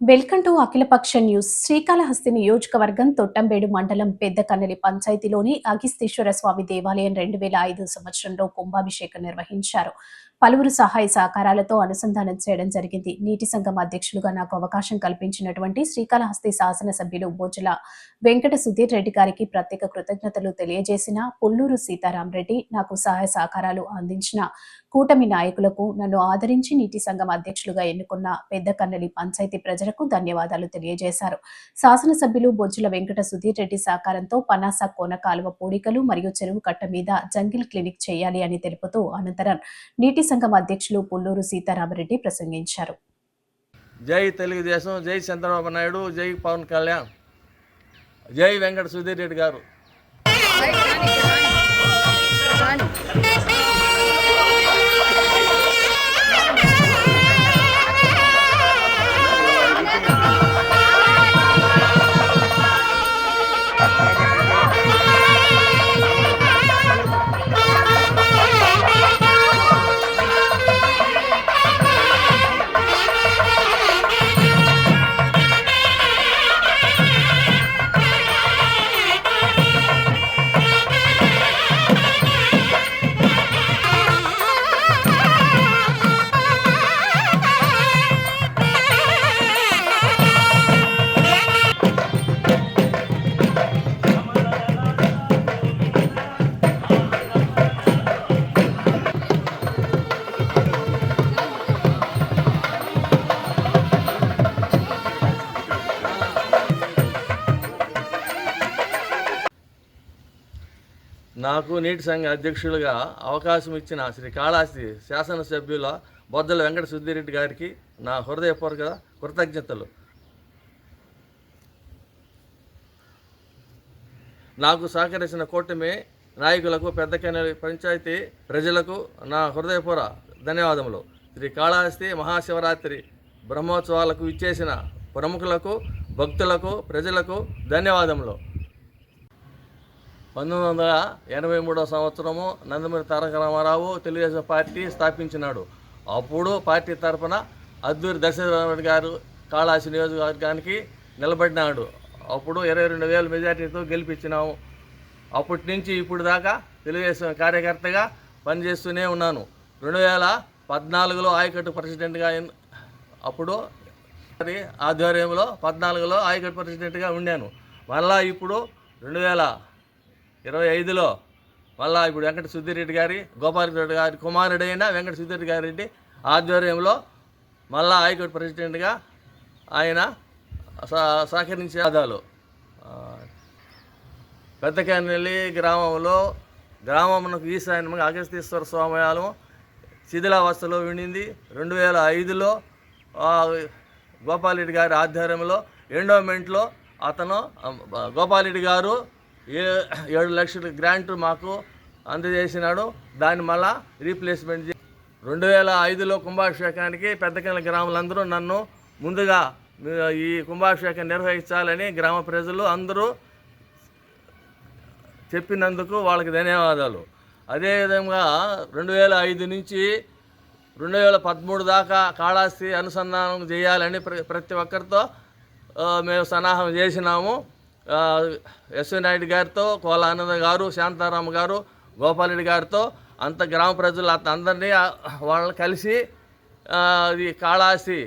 Welcome to అఖిలపక్ష news. Srikalahasti నియోజకవర్గం తొట్టంబేడు మండలం పెద్దకన్నెలి పంచాయతీలోని అగిస్తీశ్వర స్వామి దేవాలయం 2005 సంవత్సరంలో కుంభాభిషేకం నిర్వహించారు. పలువురు సహాయ సహకారాలతో అనుసంధానం చేయడం జరిగింది. నీటి సంఘం అధ్యక్షులుగా నాకు అవకాశం కల్పించినటువంటి శ్రీకాళహస్తి శాసనసభ్యులు బొజ్జల వెంకట సుధీర్ రెడ్డి గారికి ప్రత్యేక కృతజ్ఞతలు తెలియజేసిన పుల్లూరు సీతారామరెడ్డి, నాకు సహాయ సహకారాలు అందించిన కూటమి నాయకులకు, నన్ను ఆదరించి నీటి సంఘం అధ్యక్షులుగా ఎన్నుకున్న పెద్దకన్నెలి పంచాయతీ ప్రజలకు ధన్యవాదాలు తెలియజేశారు. శాసనసభ్యులు బొజ్జల వెంకట సుధీర్ రెడ్డి సహకారంతో పనాస కోన కాలువ పూడికలు మరియు చెరువు కట్ట మీద జంగిల్ క్లినిక్ చేయాలి అని తెలుపుతూ అనంతరం నీటి సంఘం అధ్యక్షులు పుల్లూరు సీతారామరెడ్డి ప్రసంగించారు. జై తెలుగుదేశం, జై చంద్రబాబు నాయుడు, జై పవన్ కళ్యాణ్, జై వెంకట సుధీర్ రెడ్డి గారు. నాకు నీటి సంఘ అధ్యక్షులుగా అవకాశం ఇచ్చిన శ్రీకాళహస్తి శాసనసభ్యుల బొజ్జల వెంకట సుధీర్ రెడ్డి గారికి నా హృదయపూర్వక కృతజ్ఞతలు. నాకు సహకరించిన కూటమి నాయకులకు, పెద్దకన్నెలి పంచాయతీ ప్రజలకు నా హృదయపూర్వక ధన్యవాదములు. శ్రీకాళహస్తి మహాశివరాత్రి బ్రహ్మోత్సవాలకు ఇచ్చేసిన ప్రముఖులకు, భక్తులకు, ప్రజలకు ధన్యవాదములు. 1983 సంవత్సరము నందమూరి తారక రామారావు తెలుగుదేశం పార్టీ స్థాపించినాడు. అప్పుడు పార్టీ తరఫున అద్దూరి దశరథరెడ్డి గారు కాళహస్తి నియోజకవర్గానికి నిలబడినాడు. అప్పుడు 22,000 మెజార్టీతో గెలిపించినాము. అప్పటి నుంచి ఇప్పుడు దాకా తెలుగుదేశం కార్యకర్తగా పనిచేస్తూనే ఉన్నాను. 2014లో ఆయకట్టు ప్రెసిడెంట్గా, అప్పుడు ఆధ్వర్యంలో 14లో ఆయకట్టు ప్రెసిడెంట్గా ఉండాను. మళ్ళా ఇప్పుడు 2025లో మళ్ళా ఇప్పుడు వెంకట సుధీర్ రెడ్డి గారి, గోపాలరెడ్డి గారి కుమారుడైన వెంకట సుధీర్ రెడ్డి ఆధ్వర్యంలో మళ్ళా హైకోర్టు ప్రెసిడెంట్గా ఆయన సహకరించే ఆదాలు. పెద్దకన్నెలి గ్రామమునకు ఈశాన్యంగా అగస్తీశ్వర స్వామి ఆలయం శిథిలావస్థలో ఉండింది. 2005లో గోపాలరెడ్డి గారి ఆధ్వర్యంలో ఎండోమెంట్లో అతను గోపాలరెడ్డి గారు 7 లక్షల గ్రాంట్ మాకు అందజేసినాడు. దాన్ని మళ్ళా రీప్లేస్మెంట్ 2005లో కుంభాభిషేకానికి పెద్దకన్నెలి గ్రామాలందరూ నన్ను ముందుగా ఈ కుంభాభిషేకం నిర్వహించాలని గ్రామ ప్రజలు అందరూ చెప్పినందుకు వాళ్ళకి ధన్యవాదాలు. అదేవిధంగా 2005 నుంచి 2013 దాకా కాళహస్తి అనుసంధానం చేయాలని ప్రతి ఒక్కరితో మేము సన్నాహం చేసినాము. ఎస్వి నాయుడు గారితో, కోల ఆనంద గారు, శాంతారామ గారు, గోపాలరెడ్డి గారితో అంత గ్రామ ప్రజలు అందరినీ వాళ్ళని కలిసి ఈ కాళహస్తి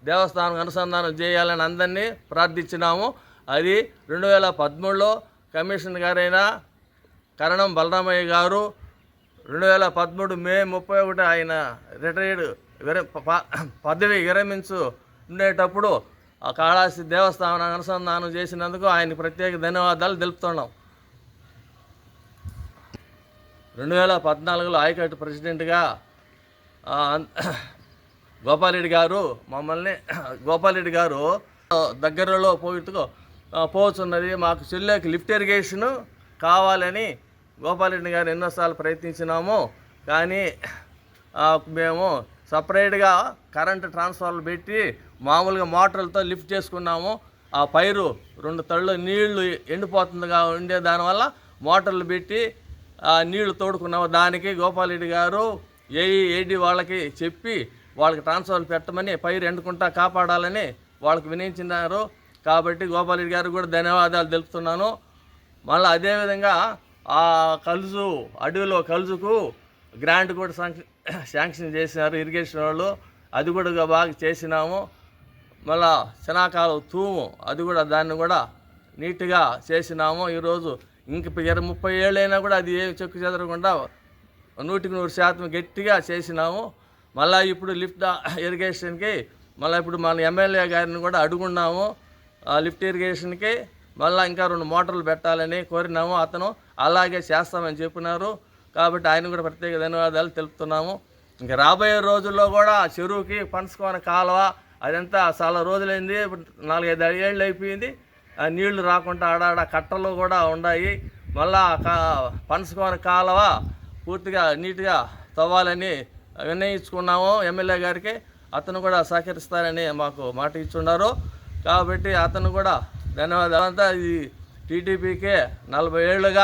దేవస్థానం అనుసంధానం చేయాలని అందరినీ ప్రార్థించినాము. అది 2013లో కమిషన్ గారైన కరణం బలరామయ్య గారు 2013 మే 31 ఆయన రిటైర్డ్ పదవి విరమించు ఉండేటప్పుడు ఆ కాళహస్తి దేవస్థానం అనుసంధానం చేసినందుకు ఆయనకు ప్రత్యేక ధన్యవాదాలు తెలుపుతున్నాం. 2014లో ఆయకట్టు ప్రెసిడెంట్గా గోపాలరెడ్డి గారు దగ్గరలో పోతున్నది, మాకు చెల్లెకి లిఫ్ట్ ఇరిగేషను కావాలని గోపాలరెడ్డి గారు ఎన్నోసార్లు ప్రయత్నించినాము. కానీ మేము సపరేట్గా కరెంటు ట్రాన్స్ఫార్మర్లు పెట్టి మామూలుగా మోటార్లతో లిఫ్ట్ చేసుకున్నాము. ఆ పైరు 2 తళ్ళు నీళ్లు ఎండిపోతుందిగా ఉండే దానివల్ల మోటార్లు పెట్టి నీళ్లు తోడుకున్నాము. దానికి గోపాలరెడ్డి గారు ఏఈ ఏడీ వాళ్ళకి చెప్పి వాళ్ళకి ట్రాన్స్ఫార్మర్లు పెట్టమని, పైరు ఎండుకుంటా కాపాడాలని వాళ్ళకి వినియోగించినారు. కాబట్టి గోపాలరెడ్డి గారు కూడా ధన్యవాదాలు తెలుపుతున్నాను. మళ్ళీ అదేవిధంగా ఆ కలుసు అడవిలో కలుసుకు గ్రాంట్ కూడా శాంక్షన్ చేసినారు ఇరిగేషన్ వాళ్ళు, అది కూడా బాగా చేసినాము. మళ్ళా శనాకాలం తూము అది కూడా దాన్ని కూడా నీట్గా చేసినాము. ఈరోజు ఇంక 30 ఏళ్ళైనా కూడా అది ఏం చెక్కు చెదరకుండా 100% గట్టిగా చేసినాము. మళ్ళీ ఇప్పుడు లిఫ్ట్ ఇరిగేషన్కి మళ్ళీ ఇప్పుడు మన ఎమ్మెల్యే గారిని కూడా అడుగున్నాము. లిఫ్ట్ ఇరిగేషన్కి మళ్ళీ ఇంకా 2 మోటార్లు పెట్టాలని కోరినాము. అతను అలాగే చేస్తామని చెప్పినారు. కాబట్టి ఆయన కూడా ప్రత్యేక ధన్యవాదాలు తెలుపుతున్నాము. ఇంకా రాబోయే రోజుల్లో కూడా చెరువుకి పనసకోన కాలువ అదంతా చాలా రోజులైంది, 4-5 ఏళ్ళు అయిపోయింది. నీళ్లు రాకుండా ఆడాడ కట్టలు కూడా ఉన్నాయి. మళ్ళా పనసకోన కాలువ పూర్తిగా నీట్గా తవ్వాలని నిర్ణయించుకున్నాము ఎమ్మెల్యే గారికి. అతను కూడా సహకరిస్తారని మాకు మాట ఇచ్చున్నారు. కాబట్టి అతను కూడా ధన్యవాదాలు. అంతా ఇది టీడీపీకే 40 ఏళ్ళుగా